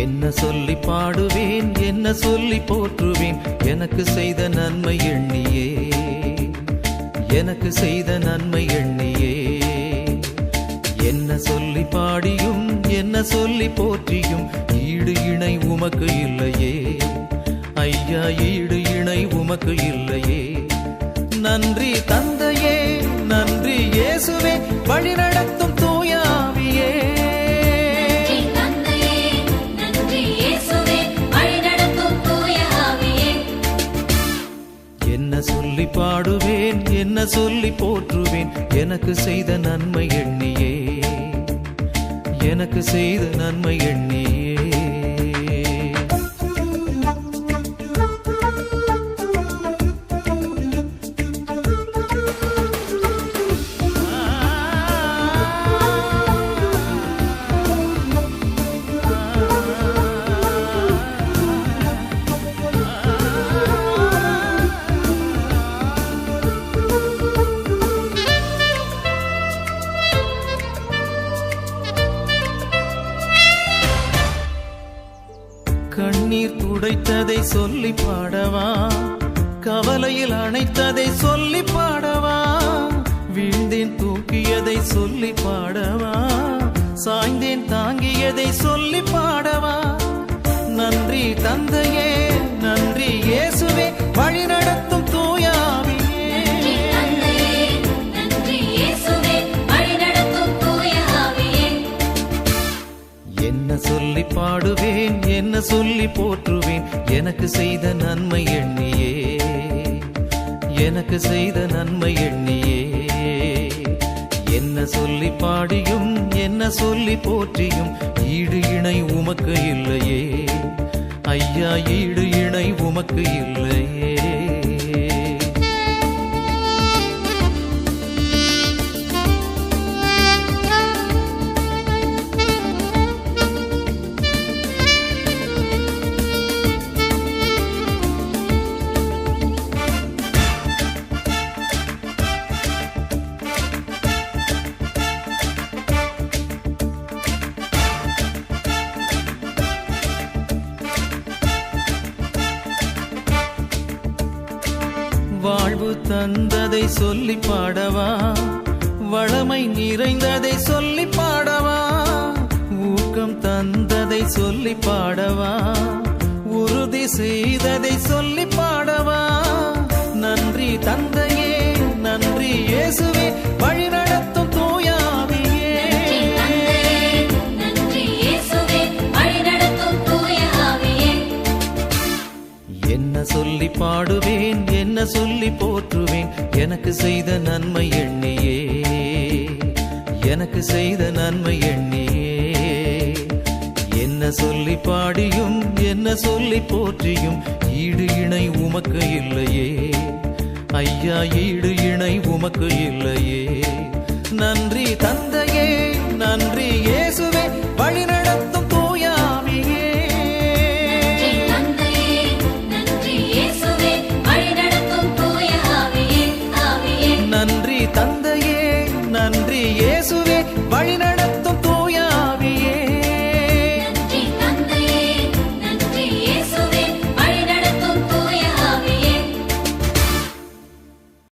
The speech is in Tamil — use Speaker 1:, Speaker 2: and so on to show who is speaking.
Speaker 1: என்ன சொல்லி பாடுவேன், என்ன சொல்லி போற்றுவேன், எனக்கு செய்த நன்மை எண்ணியே, எனக்கு செய்த நன்மை எண்ணியே. என்ன சொல்லி பாடியும் என்ன சொல்லி போற்றியும் ஈடு இணை உமக்கு இல்லையே ஐயா, ஈடு இணை உமக்கு இல்லையே. நன்றி தந்தையே, நன்றி இயேசுவே, வழி நடத்தும் தூய ஆவியே. என்ன சொல்லி பாடுவேன், என்ன சொல்லி போற்றுவேன், எனக்கு செய்த நன்மை எண்ணியே, எனக்கு செய்த நன்மை எண்ணியே. கண்ணீர் துடைத்ததை சொல்லி பாடவா, கவலையில் அணைத்ததை சொல்லி பாடவா, வீழ்ந்தேன் தூக்கியதை சொல்லி பாடவா, சாய்ந்தேன் தாங்கியதை சொல்லி பாடவா. நன்றி தந்தையே, நன்றி இயேசுவே, வழி நடத்தும் தூய ஆவியே. என்ன சொல்லி பாடுவேன், என்ன சொல்லி போற்றுவேன், எனக்கு செய்த நன்மை எண்ணியே, எனக்கு செய்த நன்மை எண்ணியே. என்ன சொல்லி பாடியும் என்ன சொல்லி போற்றியும் ஈடு இணை உமக்கு இல்லையே ஐயா, ஈடு இணை உமக்கு இல்லையே. வாழ்வு தந்ததை சொல்லி பாடவா, வளமை நிறைந்ததை சொல்லி பாடவா, ஊக்கம் தந்ததை சொல்லி பாடவா, உறுதி செய்ததை சொல்லி பாடவா. நன்றி தந்தையே, நன்றி இயேசுவே, வழி நடத்தும் தூய ஆவியே. என்ன சொல்லி பாடுவேன், என்ன சொல்லி போற்றுவேன், எனக்கு செய்த நன்மை எண்ணியே, எனக்கு செய்த நன்மை எண்ணியே. என்ன சொல்லி பாடியும் என்ன சொல்லி போற்றியும் ஈடு இணை உமக்கு இல்லையே ஐயா, ஈடு இணை உமக்கு இல்லையே. நன்றி தந்தையே, நன்றி இயேசுவே, வழி நடத்தும் தூய ஆவியே. நன்றி தந்தையே, நன்றி இயேசுவே, வழி